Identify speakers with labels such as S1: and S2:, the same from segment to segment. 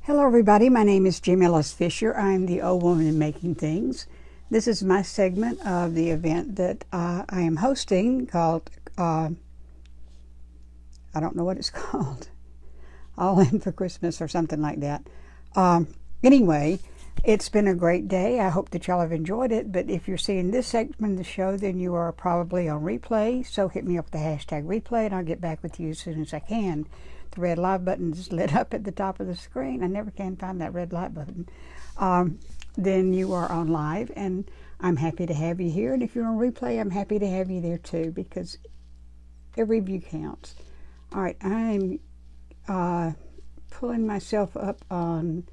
S1: Hello everybody, my name is Jim Ellis Fisher. I'm the old woman making things. This is my segment of the event that I am hosting called, I don't know what it's called, All In for Christmas or something like that. Anyway, it's been a great day. I hope that y'all have enjoyed it, but if you're seeing this segment of the show, then you are probably on replay, so hit me up with the hashtag replay and I'll get back with you as soon as I can. The red light button is lit up at the top of the screen. I never can find that red light button. Then you are on live, and I'm happy to have you here. And if you're on replay, I'm happy to have you there too, because every view counts. All right, I'm pulling myself up on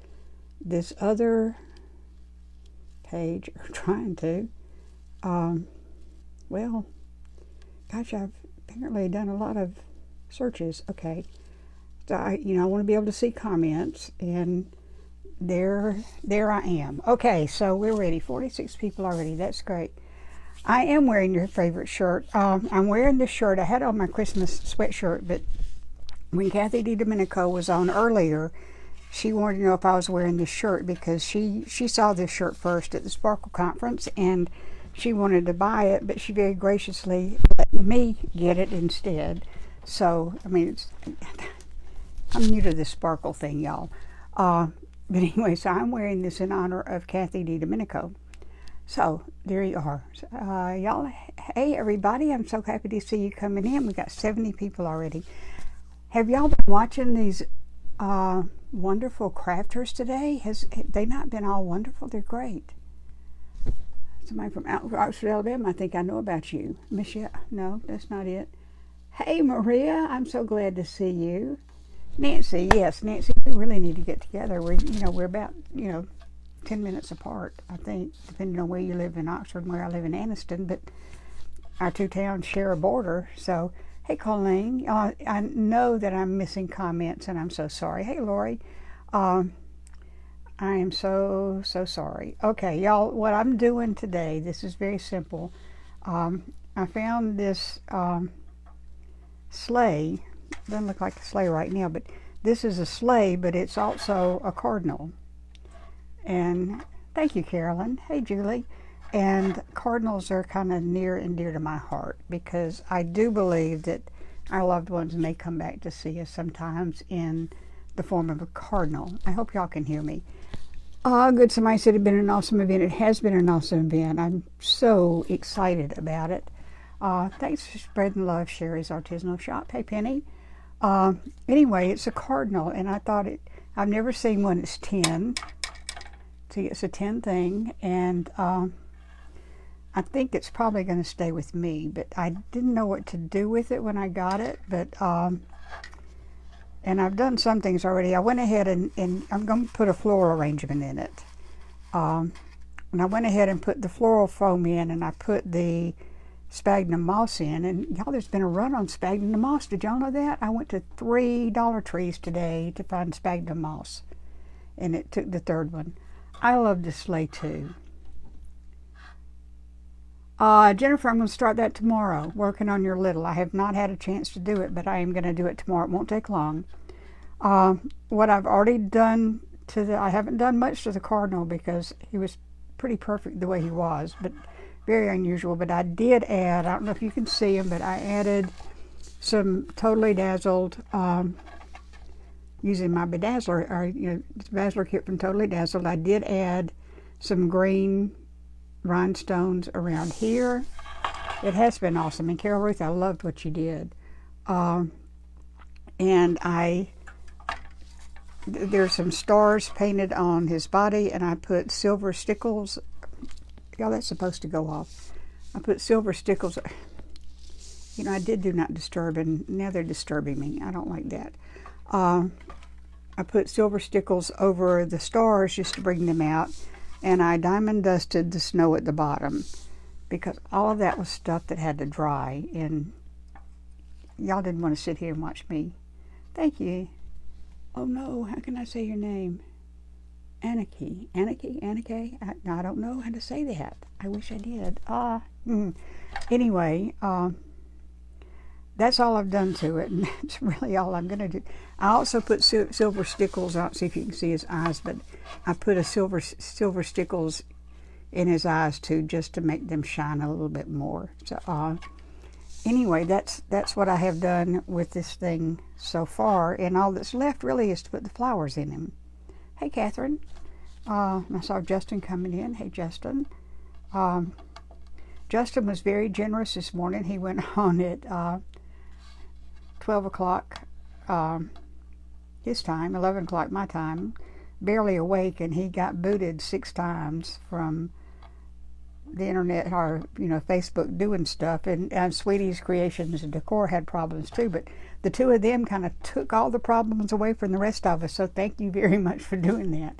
S1: this other page, or trying to. Well, gosh, I've apparently done a lot of searches. Okay. So I want to be able to see comments, and there I am. Okay, so we're ready. 46 people already. That's great. I am wearing your favorite shirt. I'm wearing this shirt. I had on my Christmas sweatshirt, but when Kathy DiDomenico was on earlier, she wanted to know if I was wearing this shirt because she saw this shirt first at the Sparkle Conference, and she wanted to buy it, but she very graciously let me get it instead. So, I mean, I'm new to this sparkle thing, y'all. But anyway, so I'm wearing this in honor of Kathy DiDomenico. So there you are. Y'all, hey everybody, I'm so happy to see you coming in. We got 70 people already. Have y'all been watching these wonderful crafters today? Has they not been all wonderful? They're great. Somebody from Oxford, Alabama, I think I know about you. Michelle, no, that's not it. Hey Maria, I'm so glad to see you. Nancy, yes, Nancy, we really need to get together. We're about, 10 minutes apart, I think, depending on where you live in Oxford and where I live in Anniston, but our two towns share a border. So, hey, Colleen, I know that I'm missing comments, and I'm so sorry. Hey, Lori, I am so sorry. Okay, y'all, what I'm doing today, this is very simple. I found this sleigh. Doesn't look like a sleigh right now, but this is a sleigh, but it's also a cardinal. And thank you, Carolyn. Hey, Julie. And cardinals are kind of near and dear to my heart because I do believe that our loved ones may come back to see us sometimes in the form of a cardinal. I hope y'all can hear me. Good. Somebody said it's been an awesome event. It has been an awesome event. I'm so excited about it. Thanks for spreading love, Sherry's Artisanal Shop. Hey, Penny. Anyway, it's a cardinal, and I thought I've never seen one that's 10. See, it's a 10 thing, and I think it's probably going to stay with me, but I didn't know what to do with it when I got it, but, and I've done some things already. I went ahead and I'm going to put a floral arrangement in it. And I went ahead and put the floral foam in, and I put the sphagnum moss in, and y'all, there's been a run on sphagnum moss. Did y'all know that? I went to 3 Dollar Trees today to find sphagnum moss, and it took the third one. I love this sleigh too. Jennifer, I'm going to start that tomorrow, working on your little. I have not had a chance to do it, but I am going to do it tomorrow. It won't take long. What I've already done I haven't done much to the cardinal because he was pretty perfect the way he was, but very unusual. But I did add, I don't know if you can see them, but I added some Totally Dazzled, using my bedazzler, or bedazzler kit from Totally Dazzled. I did add some green rhinestones around here. It has been awesome. And Carol Ruth, I loved what you did. And there's some stars painted on his body, and I put silver stickles. Y'all, that's supposed to go off. I put silver stickles. I did do not disturb, and now they're disturbing me. I don't like that. I put silver stickles over the stars just to bring them out, and I diamond dusted the snow at the bottom because all of that was stuff that had to dry, and y'all didn't want to sit here and watch me. Thank you. Oh no, how can I say your name? Anarchy. I don't know how to say that. I wish I did. Anyway, that's all I've done to it, and that's really all I'm going to do. I also put silver stickles. I don't see if you can see his eyes, but I put a silver stickles in his eyes too, just to make them shine a little bit more. So anyway, that's what I have done with this thing so far, and all that's left really is to put the flowers in him. Hey, Catherine. I saw Justin coming in. Hey, Justin. Justin was very generous this morning. He went on at 12 o'clock his time, 11 o'clock my time, barely awake, and he got booted 6 times from the internet, or Facebook, doing stuff. And Sweetie's Creations and Decor had problems too, but the two of them kind of took all the problems away from the rest of us. So thank you very much for doing that.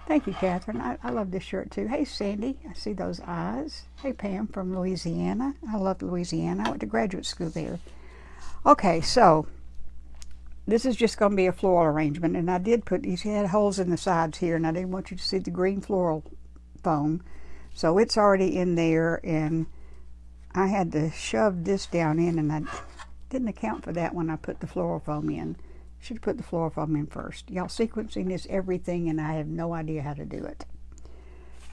S1: Thank you, Catherine. I love this shirt too. Hey, Sandy, I see those eyes. Hey, Pam from Louisiana. I love Louisiana. I went to graduate school there. Okay, so this is just going to be a floral arrangement, and I did put, he had holes in the sides here, and I didn't want you to see the green floral foam, so it's already in there, and I had to shove this down in, and I didn't account for that when I put the floral foam in. Should have put the floral foam in first. Y'all, sequencing is everything, and I have no idea how to do it.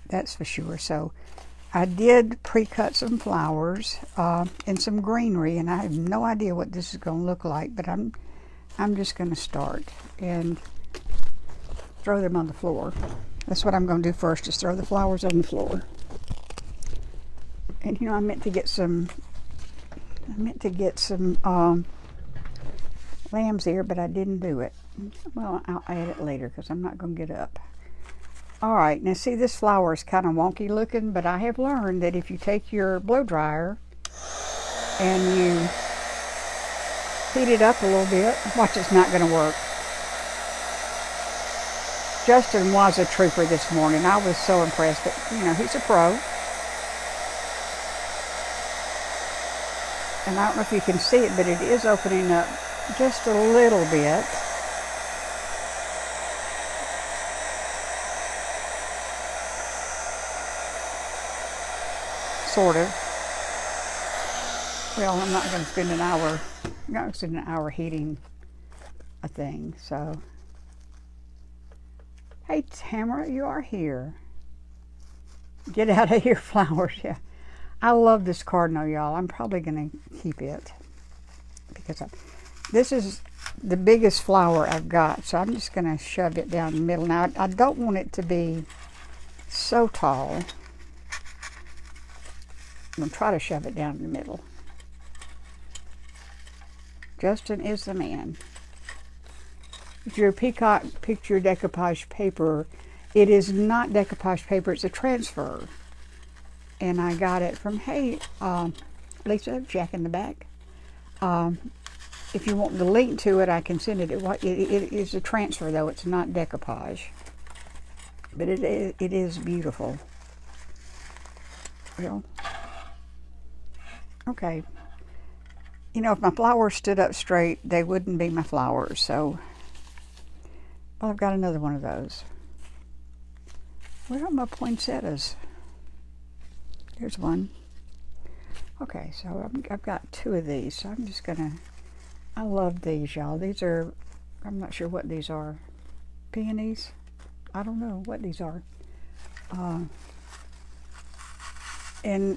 S1: That's for sure. So I did pre-cut some flowers and some greenery, and I have no idea what this is going to look like, but I'm just going to start and throw them on the floor. That's what I'm going to do first, is throw the flowers on the floor. And I meant to get some lamb's ear, but I didn't do it. Well, I'll add it later because I'm not going to get up. All right, now see, this flower is kind of wonky looking, but I have learned that if you take your blow dryer and you heat it up a little bit, watch, it's not going to work. Justin was a trooper this morning. I was so impressed, but he's a pro. And I don't know if you can see it, but it is opening up just a little bit. Sort of. Well, I'm not going to spend an hour. I'm not going to spend an hour heating a thing. So, hey, Tamara, you are here. Get out of here, flowers. Yeah, I love this cardinal, y'all. I'm probably going to keep it because this is the biggest flower I've got, so I'm just going to shove it down the middle. Now, I don't want it to be so tall. I'm going to try to shove it down in the middle. Justin is the man. If you're a peacock picture decoupage paper, it is not decoupage paper, it's a transfer. And I got it from, hey, Lisa, Jack in the back. If you want the link to it, I can send it. It is a transfer, though. It's not decoupage. But it is beautiful. Well, okay. If my flowers stood up straight, they wouldn't be my flowers. So, well, I've got another one of those. Where are my poinsettias? There's one. Okay, so I've got 2 of these. So I'm just going to... I love these, y'all. These are, I'm not sure what these are. Peonies? I don't know what these are. And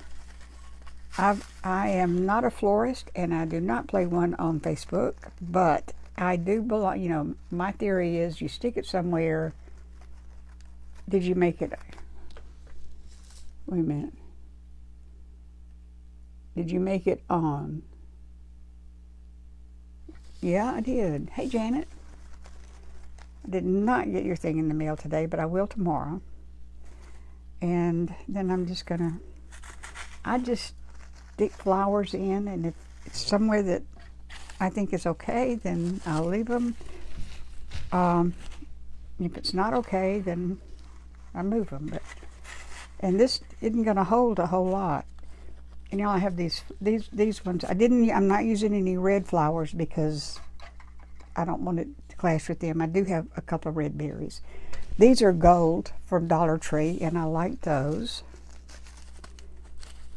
S1: I am not a florist, and I do not play one on Facebook, but I do belong, my theory is you stick it somewhere. Did you make it? Wait a minute. Did you make it on? Yeah, I did. Hey, Janet. I did not get your thing in the mail today, but I will tomorrow. And then I'm just going to, I just stick flowers in, and if it's somewhere that I think is okay, then I'll leave them. If it's not okay, then I move them. And this isn't going to hold a whole lot. And I have these ones. I'm not using any red flowers because I don't want it to clash with them. I do have a couple of red berries. These are gold from Dollar Tree, and I like those.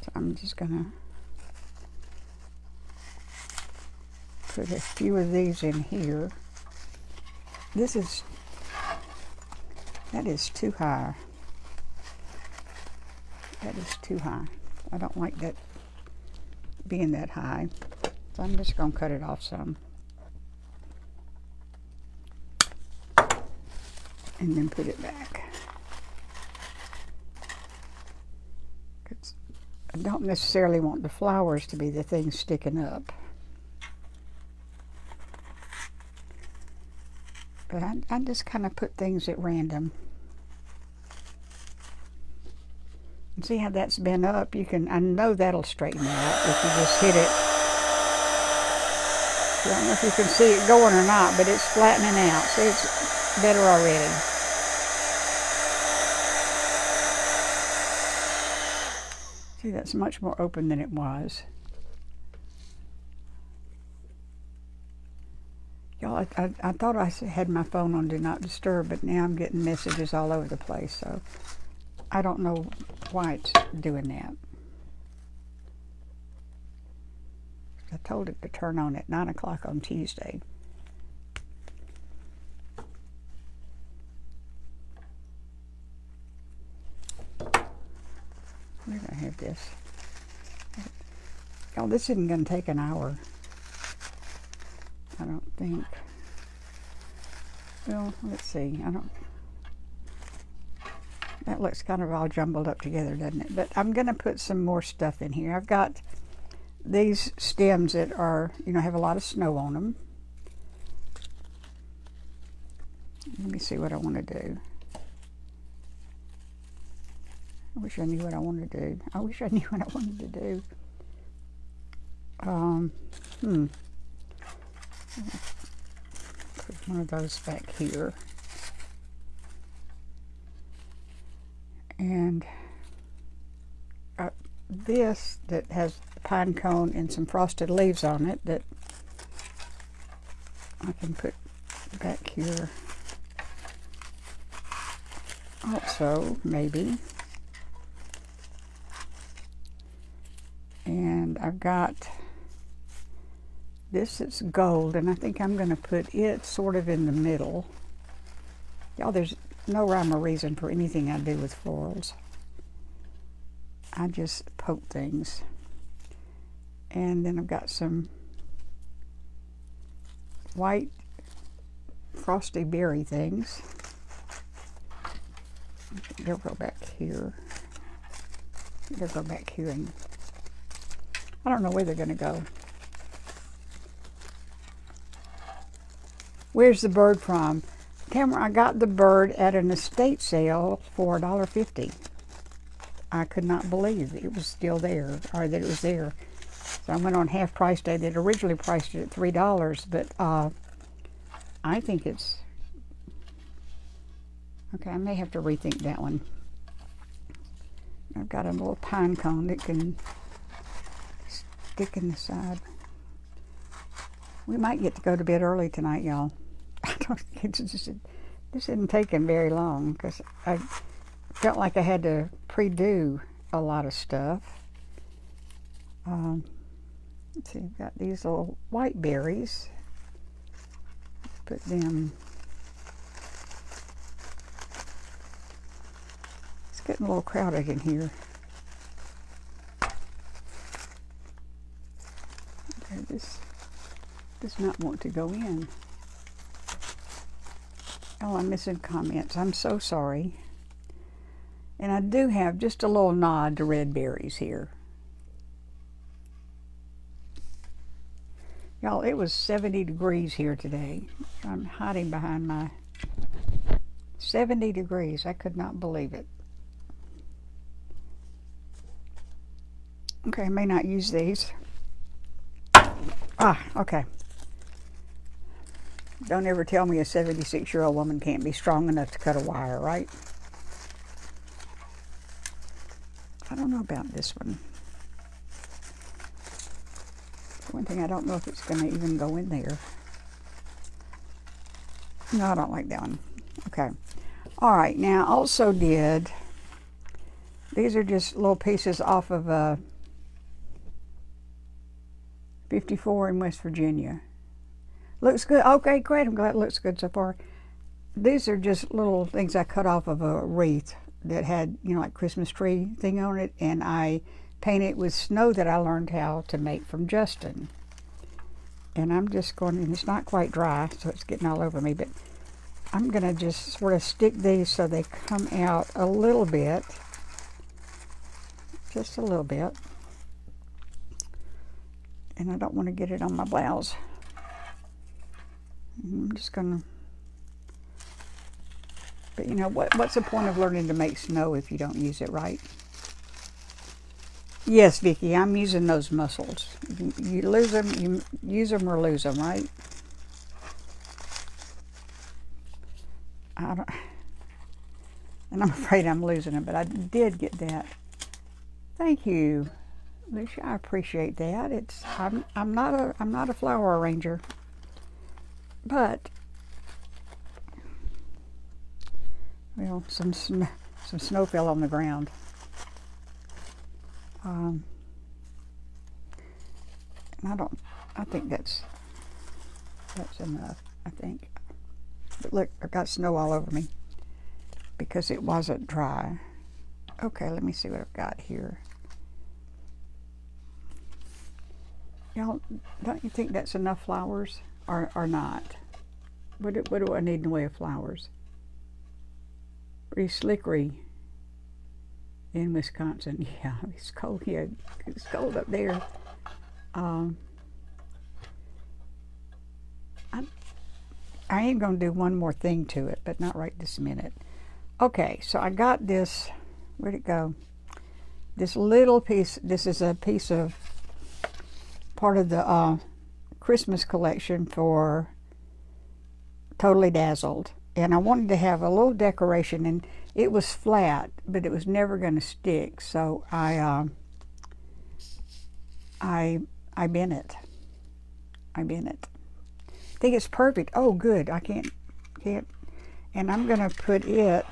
S1: So I'm just gonna put a few of these in here. That is too high. That is too high. I don't like that being that high. So I'm just going to cut it off some. And then put it back. I don't necessarily want the flowers to be the thing sticking up. But I just kind of put things at random. And see how that's been up? I know that'll straighten out if you just hit it. I don't know if you can see it going or not, but it's flattening out. See, it's better already. See, that's much more open than it was. Y'all, I thought I had my phone on Do Not Disturb, but now I'm getting messages all over the place, so I don't know why it's doing that. I told it to turn on at 9 o'clock on Tuesday. Where do I have this? Oh, this isn't going to take an hour. I don't think. Well, let's see. That looks kind of all jumbled up together, doesn't it? But I'm going to put some more stuff in here. I've got these stems that are, have a lot of snow on them. Let me see what I want to do. I wish I knew what I wanted to do. I wish I knew what I wanted to do. Put one of those back here. And this that has the pine cone and some frosted leaves on it that I can put back here. Also, maybe. And I've got this that's gold, and I think I'm going to put it sort of in the middle. Y'all, there's no rhyme or reason for anything I do with florals. I just poke things. And then I've got some white frosty berry things. They'll go back here. They'll go back here, and I don't know where they're going to go. Where's the bird from? Tamara, I got the bird at an estate sale for $1.50. I could not believe it was still there, or that it was there. So I went on half price day. They'd originally priced it at $3, but I think it's... Okay, I may have to rethink that one. I've got a little pine cone that can stick in the side. We might get to go to bed early tonight, y'all. This isn't taking very long because I felt like I had to pre-do a lot of stuff. Let's see, I've got these little white berries. Put them... It's getting a little crowded in here. Okay, this does not want to go in. Oh, I'm missing comments. I'm so sorry. And I do have just a little nod to red berries here. Y'all, it was 70 degrees here today. I'm hiding behind my 70 degrees. I could not believe it. Okay, I may not use these. Okay. Don't ever tell me a 76-year-old woman can't be strong enough to cut a wire, right? I don't know about this one. One thing, I don't know if it's going to even go in there. No, I don't like that one. Okay. All right, now I also did, these are just little pieces off of 54 in West Virginia. Looks good. Okay, great. I'm glad it looks good so far. These are just little things I cut off of a wreath that had, you know, like Christmas tree thing on it, and I painted with snow that I learned how to make from Justin. And I'm just going, and it's not quite dry, so it's getting all over me, but I'm going to just sort of stick these so they come out a little bit. Just a little bit. And I don't want to get it on my blouse. I'm just going to, but you know, what's the point of learning to make snow if you don't use it, right? Yes, Vicki, I'm using those muscles. You lose them, you use them or lose them, right? I don't, and I'm afraid I'm losing them, but I did get that. Thank you, Lucia. I appreciate that. I'm not a flower arranger, but well, some snow fell on the ground. And I think that's enough, I think. But look, I've got snow all over me because it wasn't dry. Okay, let me see what I've got here. Y'all, don't you think that's enough flowers or not? What do I need in the way of flowers? Pretty slickery in Wisconsin. Yeah, it's cold. Yeah, it's cold up there. I am going to do one more thing to it, but not right this minute. Okay, so I got this. Where'd it go? This little piece. This is a piece of part of the Christmas collection for Totally Dazzled. And I wanted to have a little decoration, and it was flat, but it was never going to stick. So I bent it. I bent it. I think it's perfect. Oh, good. I can't. And I'm going to put it.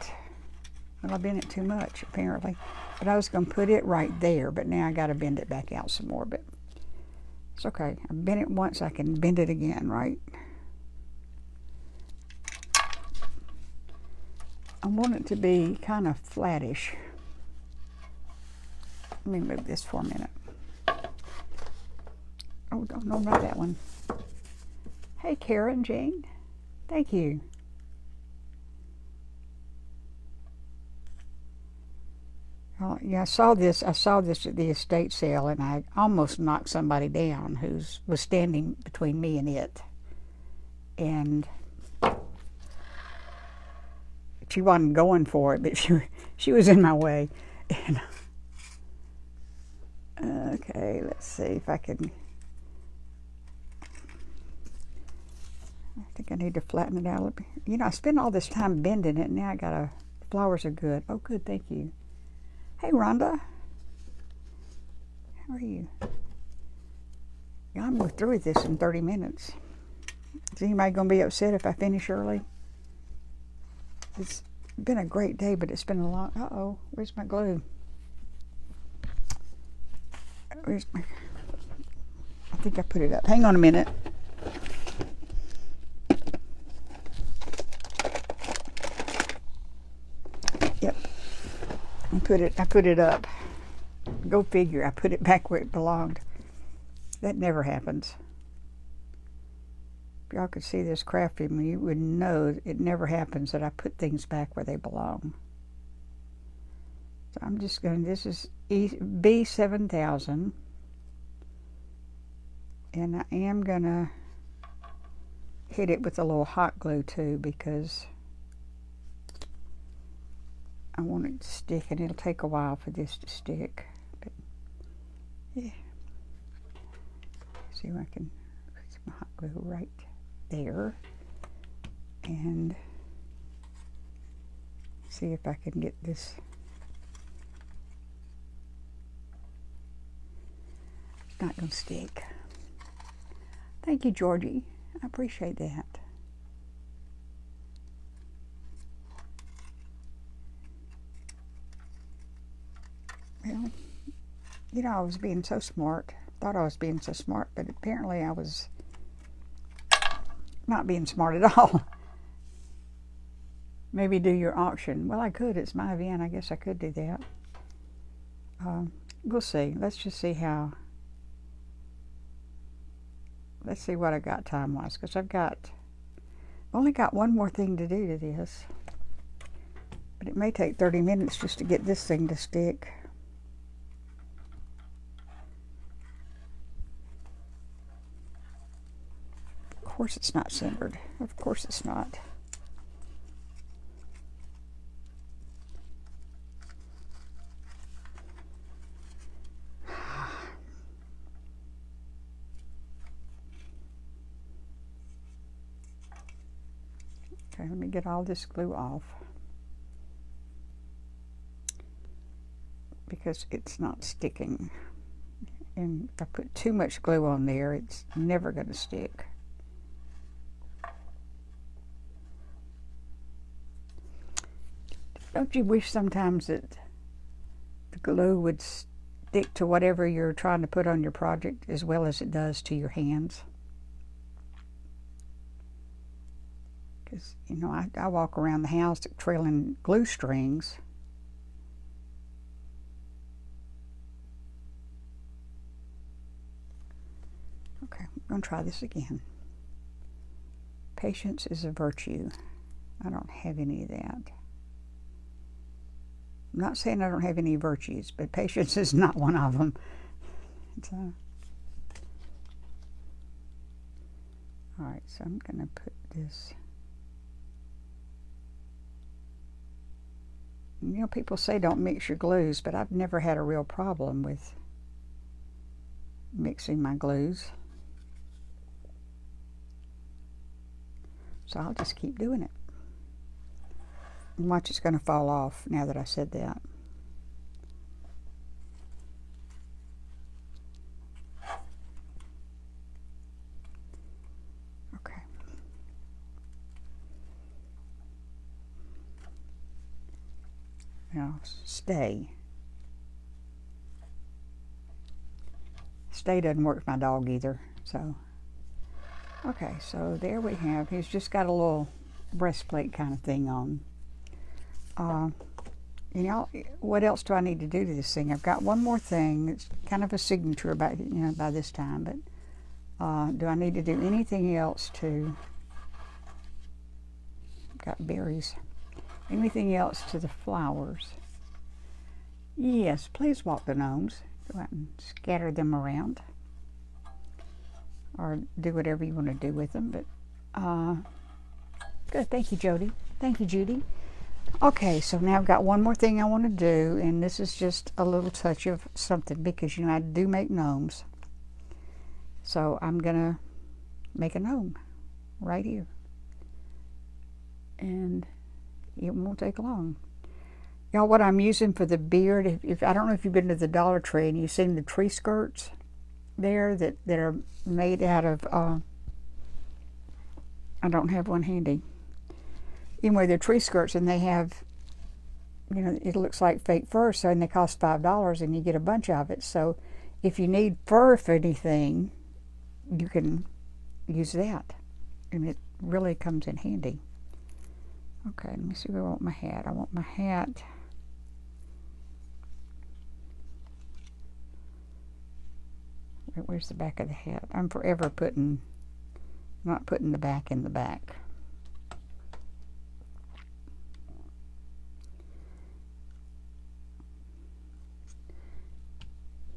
S1: Well, I bent it too much apparently, but I was going to put it right there. But now I got to bend it back out some more. But it's okay. I bent it once. I can bend it again, right? I want it to be kind of flattish. Let me move this for a minute. Oh, no, not that one. Hey, Karen Jane. Thank you. Oh, yeah, I saw this at the estate sale, and I almost knocked somebody down who was standing between me and it. And she wasn't going for it, but she was in my way. And, okay, let's see if I can. I think I need to flatten it out a little bit. You know, I spent all this time bending it, and now I got flowers are good. Oh, good, thank you. Hey, Rhonda. How are you? Yeah, I'm going through with this in 30 minutes. Is anybody going to be upset if I finish early? It's been a great day, but it's been a long... Uh-oh, where's my glue? Where's my... I think I put it up. Hang on a minute. Yep. I put it up. Go figure. I put it back where it belonged. That never happens. If y'all could see this crafty, you would know it never happens that I put things back where they belong. So I'm just going, this is B7000. And I am going to hit it with a little hot glue too, because I want it to stick, and it'll take a while for this to stick. But yeah. See if I can put some hot glue right there, and see if I can get this. It's not going to stick. Thank you, Georgie. I appreciate that. Well, you know, I was being so smart. Thought I was being so smart, but apparently I was not being smart at all. Maybe do your auction. Well, I could. It's my event. I guess I could do that. We'll see. Let's just see how. Let's see what I got time-wise, because only got one more thing to do to this. But it may take 30 minutes just to get this thing to stick. Of course it's not centered. Of course it's not. Okay, let me get all this glue off, because it's not sticking. And if I put too much glue on there, it's never going to stick. Don't you wish sometimes that the glue would stick to whatever you're trying to put on your project as well as it does to your hands? Because, you know, I walk around the house trailing glue strings. Okay, I'm going to try this again. Patience is a virtue. I don't have any of that. I'm not saying I don't have any virtues, but patience is not one of them. Alright, so I'm going to put this. You know, people say don't mix your glues, but I've never had a real problem with mixing my glues. So I'll just keep doing it. And watch, it's going to fall off now that I said that. Okay. Now, stay. Stay doesn't work with my dog either, so. Okay, so there we have, he's just got a little breastplate kind of thing on. You know, what else do I need to do to this thing? I've got one more thing. It's kind of a signature by, you know, by this time, but do I need to do anything else to, I've got berries, anything else to the flowers? Yes, please walk the gnomes. Go out and scatter them around, or do whatever you want to do with them. But good. Thank you, Jody. Thank you, Judy. Okay, so now I've got one more thing I want to do, and this is just a little touch of something, because, you know, I do make gnomes. So I'm gonna make a gnome right here, and it won't take long. Y'all, what I'm using for the beard, if I don't know if you've been to the Dollar Tree and you've seen the tree skirts there that are made out of, I don't have one handy. Anyway, they're tree skirts, and they have, you know, it looks like fake fur, so, and they cost $5, and you get a bunch of it. So if you need fur for anything, you can use that, and it really comes in handy. Okay, let me see where I want my hat. I want my hat. Where's the back of the hat? I'm forever not putting the back in the back.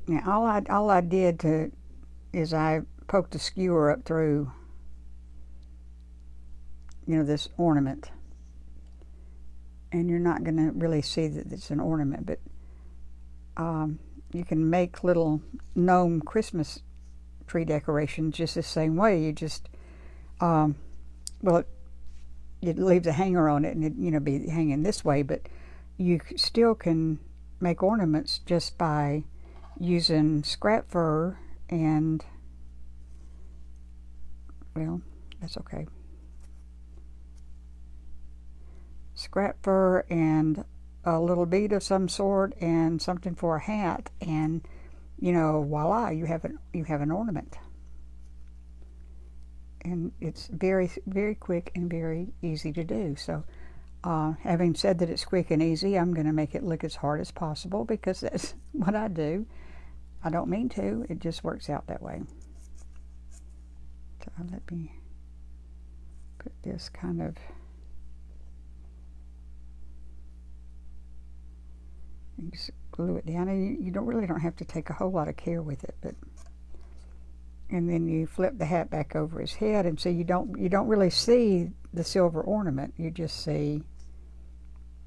S1: Now, all I did is I poked a skewer up through, you know, this ornament. And you're not going to really see that it's an ornament, but you can make little gnome Christmas tree decorations just the same way. You just, well, you'd leave the hanger on it and it, you know, be hanging this way, but you still can make ornaments just by using scrap fur and, well, that's okay. Scrap fur and a little bead of some sort and something for a hat, and, you know, voila, you have an ornament. and it's very, very quick and very easy to do. So having said that it's quick and easy, I'm going to make it look as hard as possible because that's what I do. I don't mean to, it just works out that way. So let me put this kind of, you just glue it down, and you don't have to take a whole lot of care with it, but and then you flip the hat back over his head, and so you don't really see the silver ornament, you just see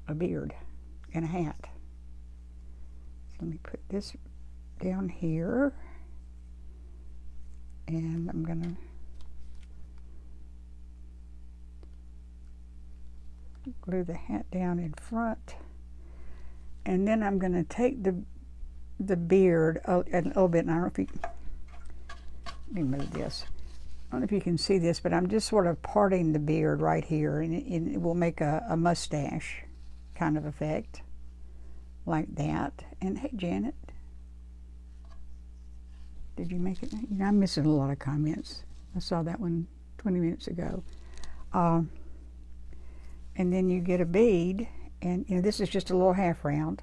S1: a beard and a hat. Let me put this down here, and I'm gonna glue the hat down in front, and then I'm gonna take the beard a little bit, and I don't know if you, let me move this. I don't know if you can see this, but I'm just sort of parting the beard right here, and it will make a mustache kind of effect, like that. And hey, Janet, did you make it? You know, I'm missing a lot of comments. I saw that one 20 minutes ago. And then you get a bead, and you know, this is just a little half round,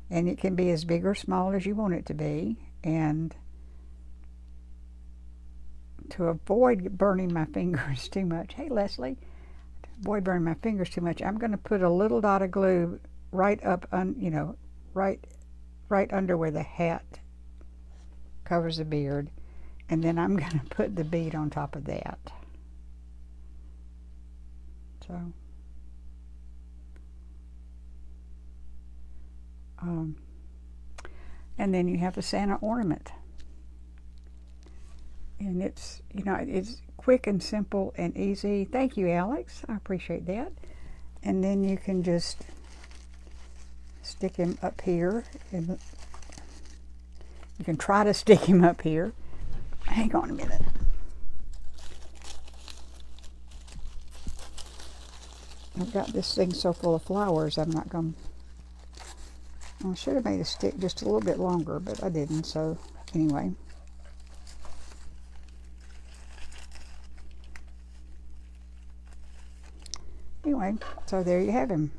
S1: and it can be as big or small as you want it to be. And to avoid burning my fingers too much, hey Leslie, to avoid burning my fingers too much, I'm going to put a little dot of glue right up, right under where the hat covers the beard, and then I'm going to put the bead on top of that. So, and then you have the Santa ornament. And it's, you know, it's quick and simple and easy. Thank you, Alex. I appreciate that. And then you can just stick him up here. And you can try to stick him up here. Hang on a minute. I've got this thing so full of flowers, I'm not going to... I should have made a stick just a little bit longer, but I didn't. So, anyway. Anyway, so there you have him.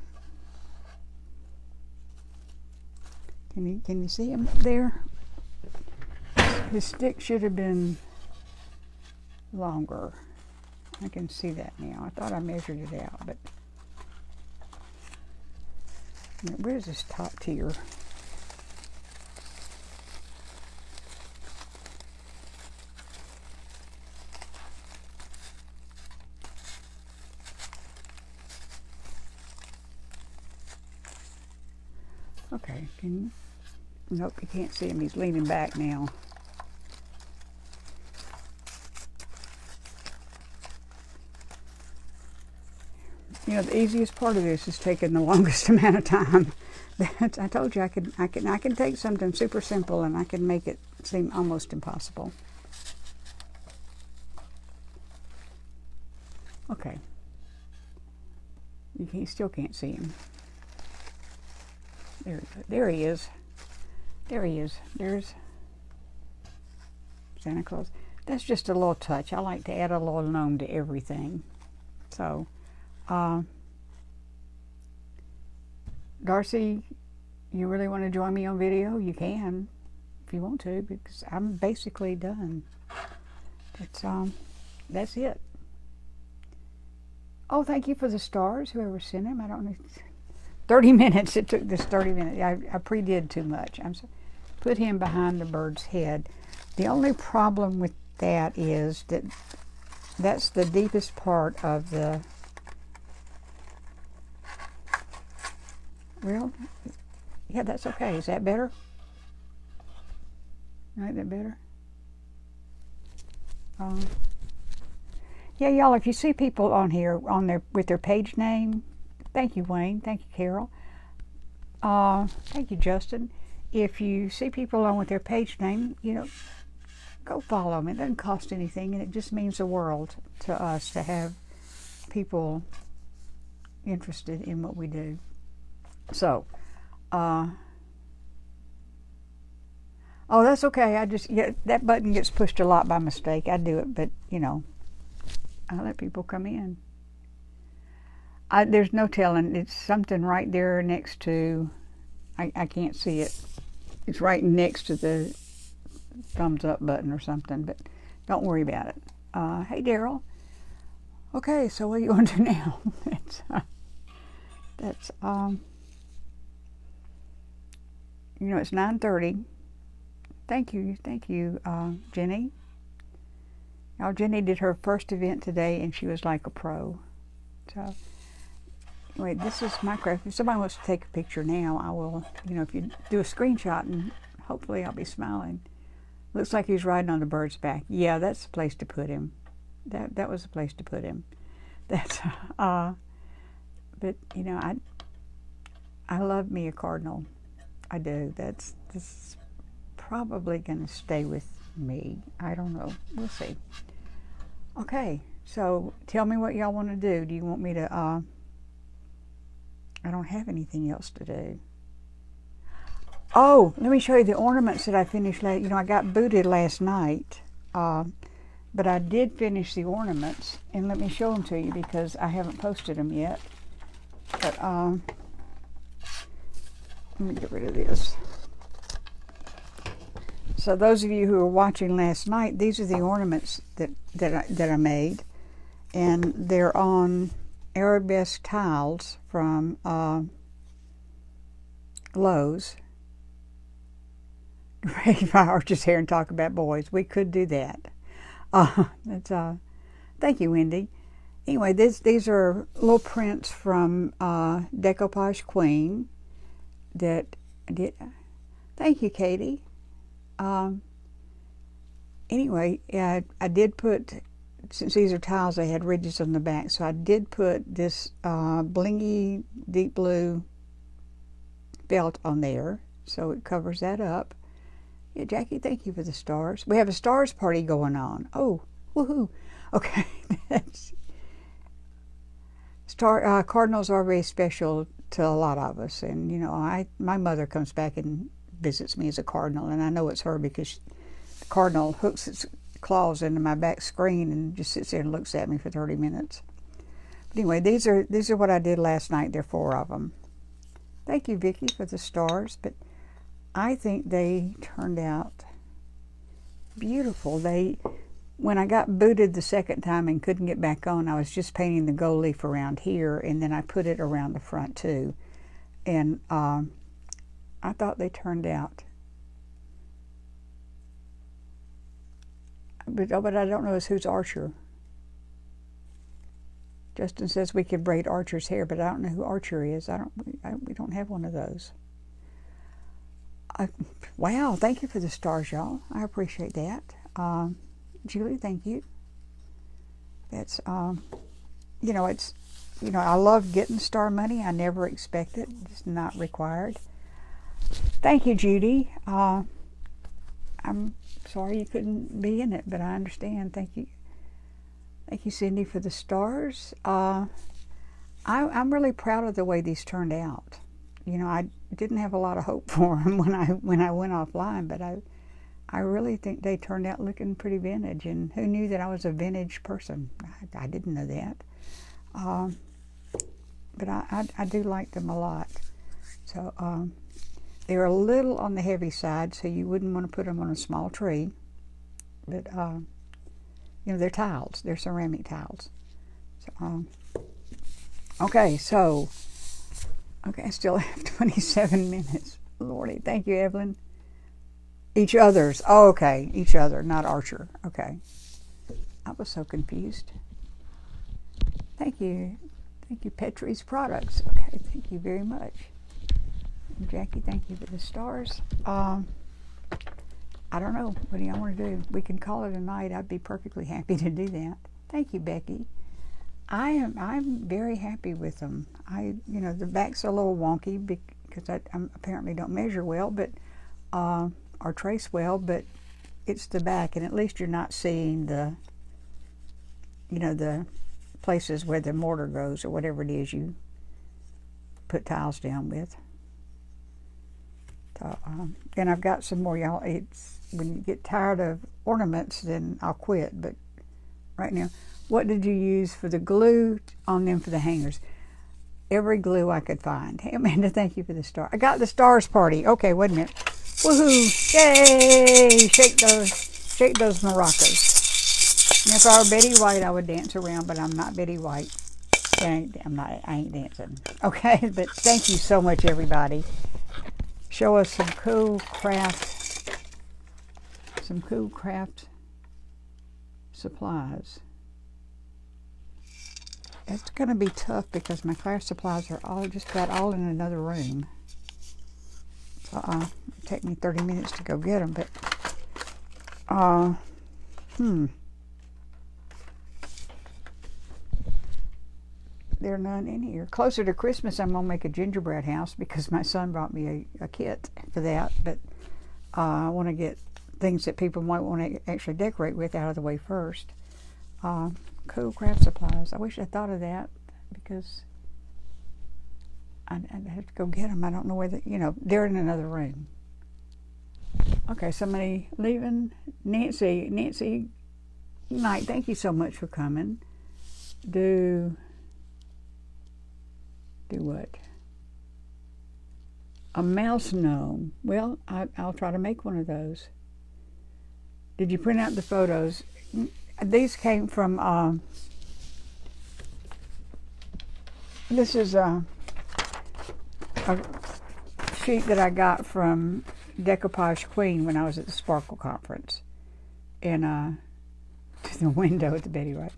S1: Can you see him up there? His stick should have been longer. I can see that now. I thought I measured it out, but where's this top tier? Okay, nope, you can't see him. He's leaning back now. You know, the easiest part of this is taking the longest amount of time. I told you I can take something super simple and I can make it seem almost impossible. Okay. You still can't see him. There he is. There he is. There's Santa Claus. That's just a little touch. I like to add a little gnome to everything. So, Darcy, you really want to join me on video? You can, if you want to, because I'm basically done. That's it. Oh, thank you for the stars, whoever sent them. I don't know. 30 minutes. It took this 30 minutes. I pre-did too much. Put him behind the bird's head. The only problem with that is that that's the deepest part of the... Well, yeah, that's okay. Is that better? Right, that better? Yeah, y'all, if you see people on here with their page name, thank you, Wayne. Thank you, Carol. Thank you, Justin. If you see people on with their page name, you know, go follow them. It doesn't cost anything, and it just means the world to us to have people interested in what we do. So, oh, that's okay. Yeah, that button gets pushed a lot by mistake. I do it, but, you know, I let people come in. There's no telling. It's something right there next to, I can't see it. It's right next to the thumbs up button or something, but don't worry about it. Hey, Daryl. Okay, so what do you want to do now? That's you know, it's 9:30. Thank you, Jenny. Now, Jenny did her first event today, and she was like a pro. So, anyway, this is my craft. If somebody wants to take a picture now, I will, you know, if you do a screenshot, and hopefully I'll be smiling. Looks like he's riding on the bird's back. Yeah, that's the place to put him. That was the place to put him. That's, but, you know, I love me a cardinal. I do. This is probably going to stay with me. I don't know. We'll see. Okay, so tell me what y'all want to do. Do you want me to, I don't have anything else to do. Oh, let me show you the ornaments that I finished. You know, I got booted last night, but I did finish the ornaments, and let me show them to you because I haven't posted them yet. But let me get rid of this. So those of you who were watching last night, these are the ornaments that I made, and they're on Arabesque tiles from Lowe's. Ready to arch his hair and talk about boys. We could do that. Thank you, Wendy. Anyway, these are little prints from Decoupage Queen that I did. Thank you, Katie. Anyway, I did put, since these are tiles, they had ridges on the back, so I did put this blingy deep blue felt on there, so it covers that up. Yeah, Jackie, thank you for the stars. We have a stars party going on. Oh, woohoo. Okay. Cardinals are very special to a lot of us. And, you know, my mother comes back and visits me as a cardinal, and I know it's her because the cardinal hooks its claws into my back screen and just sits there and looks at me for 30 minutes. But anyway, these are what I did last night. There are 4 of them. Thank you, Vicki, for the stars. But I think they turned out beautiful. When I got booted the second time and couldn't get back on, I was just painting the gold leaf around here, and then I put it around the front too. And I thought they turned out. But I don't know who's Archer. Justin says we could braid Archer's hair, but I don't know who Archer is. We don't have one of those. Wow, thank you for the stars, y'all. I appreciate that. Julie, thank you. That's, you know, it's, you know, I love getting star money. I never expect it. It's not required. Thank you, Judy. I'm sorry you couldn't be in it, but I understand. Thank you. Thank you, Cindy, for the stars. I'm really proud of the way these turned out. You know, I didn't have a lot of hope for them when I went offline, but I really think they turned out looking pretty vintage. And who knew that I was a vintage person? I didn't know that. But I do like them a lot. So they're a little on the heavy side, so you wouldn't want to put them on a small tree. But you know, they're tiles. They're ceramic tiles. So okay, so. Okay, I still have 27 minutes. Lordy, thank you, Evelyn. Each other's. Oh, okay, each other, not Archer. Okay. I was so confused. Thank you. Thank you, Petrie's Products. Okay, thank you very much. And Jackie, thank you for the stars. I don't know. What do y'all want to do? We can call it a night. I'd be perfectly happy to do that. Thank you, Becky. I'm very happy with them. You know, the back's a little wonky because I apparently don't measure well, but or trace well, but it's the back, and at least you're not seeing the, you know, the places where the mortar goes or whatever it is you put tiles down with. So, and I've got some more, y'all. It's when you get tired of ornaments, then I'll quit. But right now, What did you use for the glue on them for the hangers? Every glue I could find. Hey, Amanda, thank you for the star. I got the stars party. Okay, wait a minute. Woohoo! Yay! Shake those maracas. And if I were Betty White, I would dance around, but I'm not Betty White. I ain't dancing. Okay, but thank you so much, everybody. Show us some cool craft supplies. It's going to be tough because my craft supplies are all in another room. So it'll take me 30 minutes to go get them, but there are none in here. Closer to Christmas, I'm going to make a gingerbread house because my son brought me a kit for that, but I want to get things that people might want to actually decorate with out of the way first. Cool craft supplies. I wish I thought of that because I'd have to go get them. I don't know whether, they're in another room. Okay, somebody leaving. Nancy Knight, thank you so much for coming. Do what? A mouse gnome. Well, I'll try to make one of those. Did you print out the photos? These came from, this is a sheet that I got from Decoupage Queen when I was at the Sparkle Conference. And to the window at the Betty White.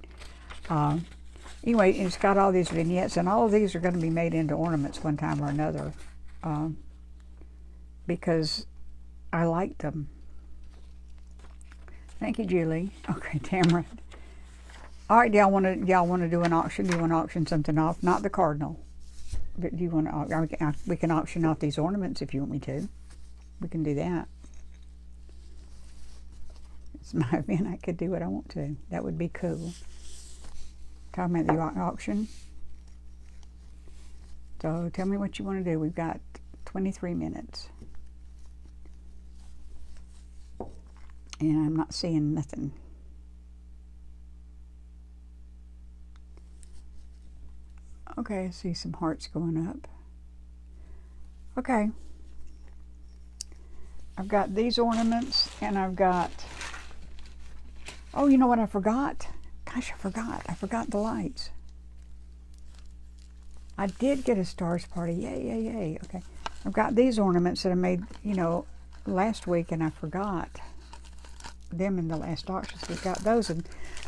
S1: Anyway, it's got all these vignettes, and all of these are going to be made into ornaments one time or another because I liked them. Thank you, Julie. Okay, Tamara. All right, y'all want to do an auction? Do you want to auction something off? Not the cardinal, but do you want to? We can auction off these ornaments if you want me to. We can do that. It's my event. I could do what I want to. That would be cool. Talking about the auction. So tell me what you want to do. We've got 23 minutes. And I'm not seeing nothing. Okay, I see some hearts going up. Okay. I've got these ornaments and I've got, oh, you know what I forgot? Gosh, I forgot the lights. I did get a stars party. Yay. Okay. I've got these ornaments that I made, last week, and I forgot them in the last auctions. We've got those,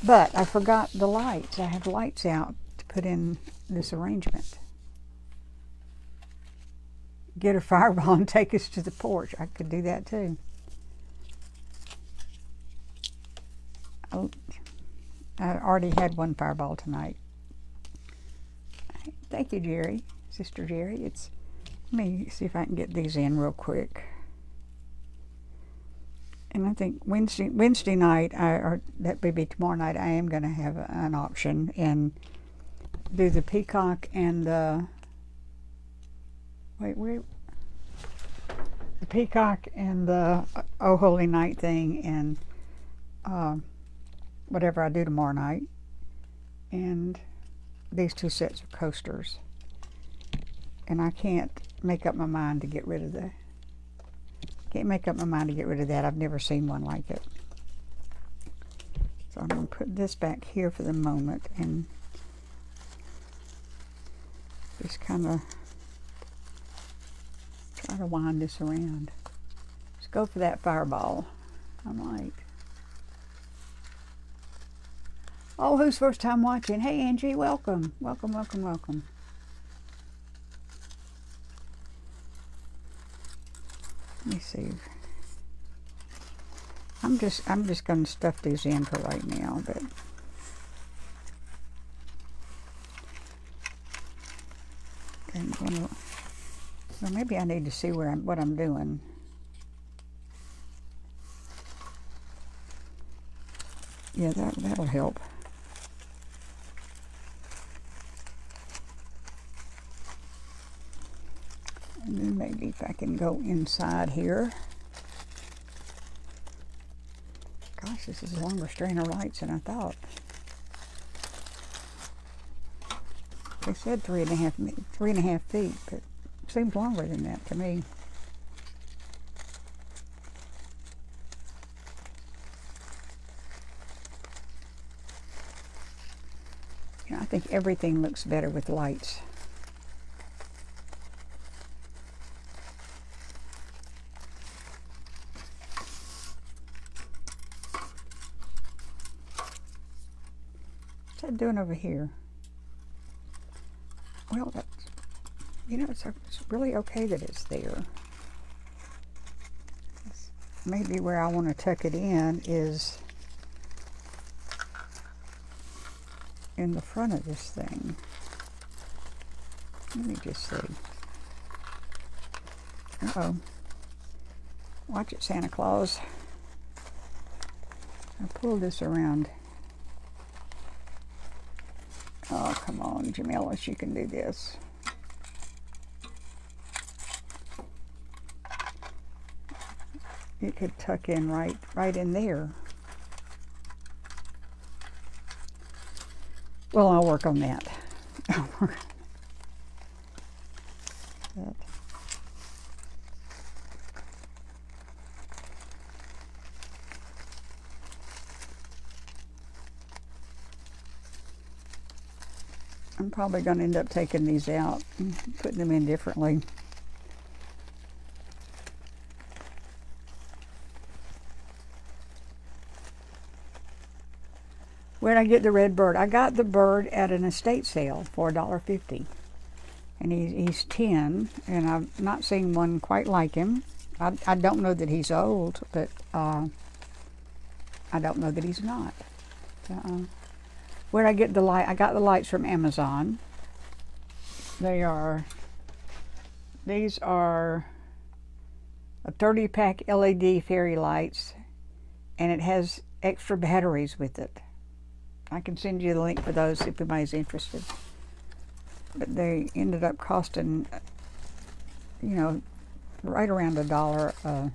S1: but I forgot the lights. I have lights out to put in this arrangement. Get a fireball and take us to the porch. I could do that too. I already had one fireball tonight. Thank you, Jerry. Sister Jerry. Let me see if I can get these in real quick. And I think Wednesday night, or that may be tomorrow night, I am going to have an auction and do the peacock and the, the peacock and the Oh Holy Night thing and whatever I do tomorrow night, and these two sets of coasters. And I can't make up my mind to get rid of that. I've never seen one like it. So I'm going to put this back here for the moment and just kind of try to wind this around. Let's go for that fireball. I'm like, oh, who's first time watching? Hey, Angie, welcome. Welcome. Let me see. I'm just going to stuff these in for right now, but well, maybe I need to see what I'm doing. Yeah, that'll help. And then maybe if I can go inside here. Gosh, this is a longer strain of lights than I thought. They said 3.5 feet, but it seems longer than that to me. You know, I think everything looks better with lights. What's that doing over here? Well, that's, you know, it's really okay that it's there. Maybe where I want to tuck it in is in the front of this thing. Let me just see. Uh-oh. Watch it, Santa Claus. I'll pull this around. Oh, come on, Jamillis, you can do this. It could tuck in right in there. Well, I'll work on that. I'll work on that. I'm probably going to end up taking these out and putting them in differently. Where'd I get the red bird? I got the bird at an estate sale for $1.50. And he's 10, and I've not seen one quite like him. I don't know that he's old, but I don't know that he's not. Where'd I get the light? I got the lights from Amazon. These are a 30-pack LED fairy lights, and it has extra batteries with it. I can send you the link for those if anybody's interested. But they ended up costing, you know, right around $1 a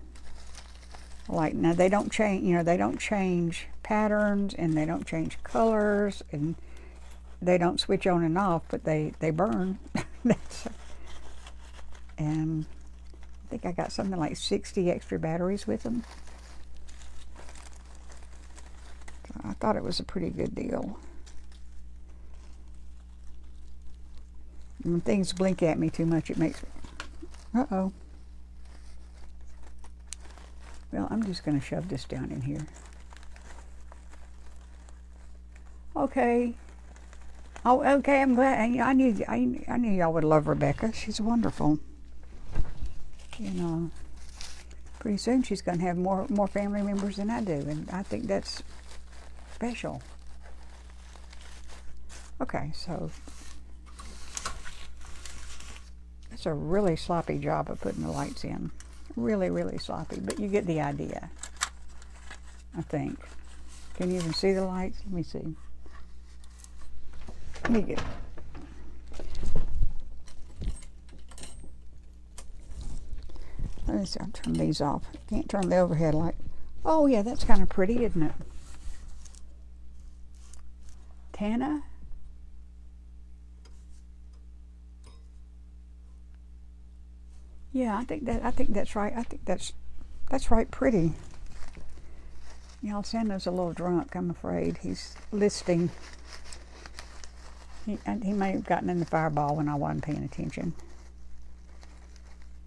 S1: light. Now they don't change, you know, they don't change patterns, and they don't change colors, and they don't switch on and off, but they burn. And I think I got something like 60 extra batteries with them. So I thought it was a pretty good deal. And when things blink at me too much, it makes me... Uh-oh. Well, I'm just going to shove this down in here. Okay. Oh, okay, I'm glad. I knew y'all would love Rebecca. She's wonderful. You know, pretty soon she's going to have more family members than I do, and I think that's special. Okay, so it's a really sloppy job of putting the lights in. Really, really sloppy, but you get the idea, I think. Can you even see the lights? Let me see. Let me get... Let me see, I'll turn these off. Can't turn the overhead light. Oh yeah, that's kind of pretty, isn't it? Tana? Yeah, I think that's right. I think that's right pretty. Y'all, Santa's a little drunk, I'm afraid. He's listing. He may have gotten in the fireball when I wasn't paying attention.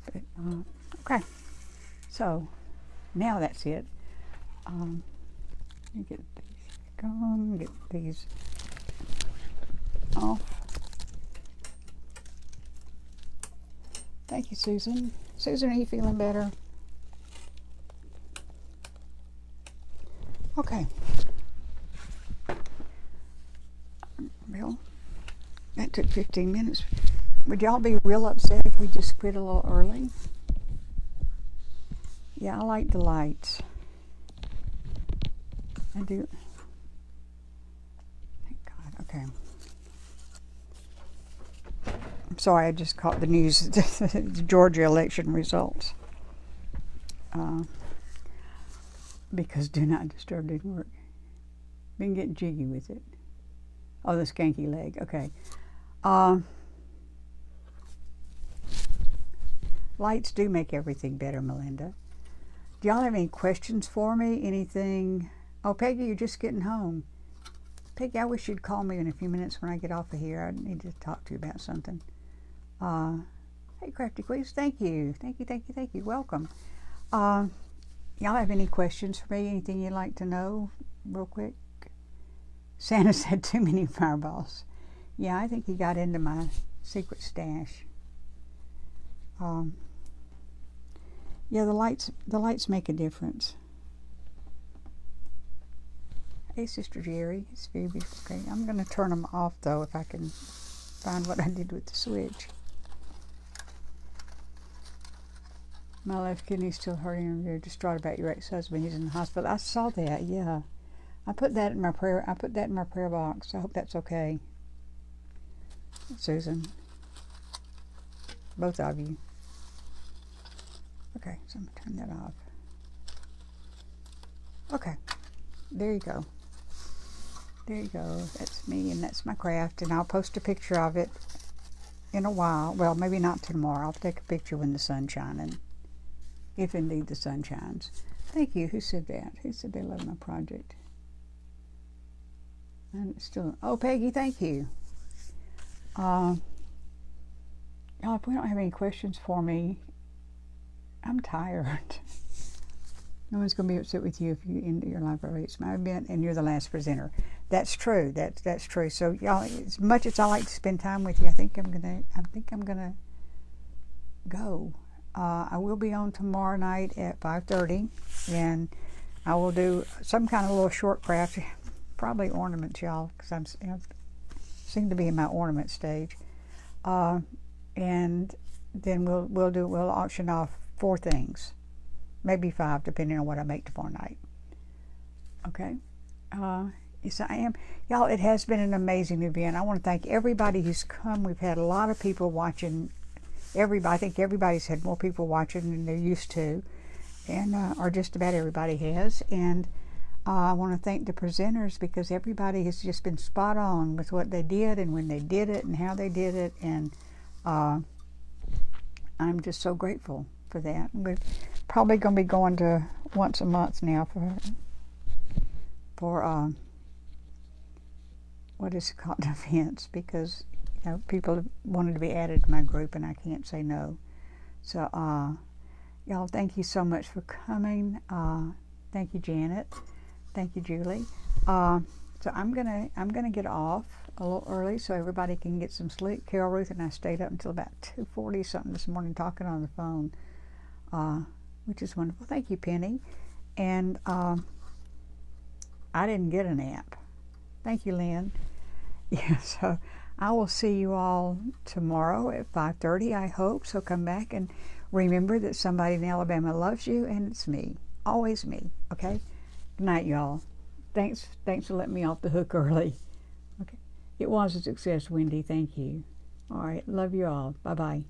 S1: But, okay. So, now that's it. Let me get these gone, get these off. Thank you, Susan. Susan, are you feeling better? Okay. Well, that took 15 minutes. Would y'all be real upset if we just quit a little early? Yeah, I like the lights. I do. Thank God. Okay. I'm sorry, I just caught the news, the Georgia election results. Because Do Not Disturb didn't work. Been getting jiggy with it. Oh, the skanky leg. Okay. Lights do make everything better, Melinda. Do y'all have any questions for me? Anything? Oh, Peggy, you're just getting home. Peggy, I wish you'd call me in a few minutes when I get off of here. I need to talk to you about something. Hey, Crafty Queens, thank you. Thank you, thank you, thank you. Welcome. Y'all have any questions for me? Anything you'd like to know real quick? Santa said too many fireballs. Yeah, I think he got into my secret stash. Yeah, the lights make a difference. Hey, Sister Jerry, it's very beautiful. Okay, I'm going to turn them off though if I can find what I did with the switch. My left kidney's still hurting. I'm very distraught about your ex-husband. He's in the hospital. I saw that. Yeah, I put that in my prayer. I put that in my prayer box. I hope that's okay, Susan. Both of you. Okay, so I'm gonna turn that off. Okay, there you go. There you go. That's me and that's my craft, and I'll post a picture of it in a while. Well, maybe not tomorrow. I'll take a picture when the sun's shining, if indeed the sun shines. Thank you. Who said that? Who said they love my project? And it's still. Oh, Peggy, thank you. Y'all, if we don't have any questions for me, I'm tired. No one's going to be upset with you if you end your life early. It's my event and you're the last presenter. That's true. That's true. So y'all, as much as I like to spend time with you, I think I'm gonna go. I will be on tomorrow night at 5:30, and I will do some kind of little short craft, probably ornaments, y'all, because I seem to be in my ornament stage. And then we'll auction off 4 things, maybe 5, depending on what I make tomorrow night. Okay. Yes, I am. Y'all, it has been an amazing event. I want to thank everybody who's come. We've had a lot of people watching. I think everybody's had more people watching than they're used to, and or just about everybody has. And I want to thank the presenters, because everybody has just been spot on with what they did and when they did it and how they did it. And I'm just so grateful for that. We're probably going to be going to once a month now for what is it called, events, because people have wanted to be added to my group and I can't say no. So y'all, thank you so much for coming. Thank you, Janet. Thank you, Julie. So I'm gonna get off a little early so everybody can get some sleep. Carol, Ruth, and I stayed up until about 2:40 something this morning talking on the phone, which is wonderful. Thank you, Penny. And I didn't get a nap. Thank you, Lynn. Yeah, so I will see you all tomorrow at 5:30, I hope. So come back and remember that somebody in Alabama loves you, and it's me. Always me, okay? Good night, y'all. Thanks for letting me off the hook early. Okay. It was a success, Wendy. Thank you. All right. Love you all. Bye-bye.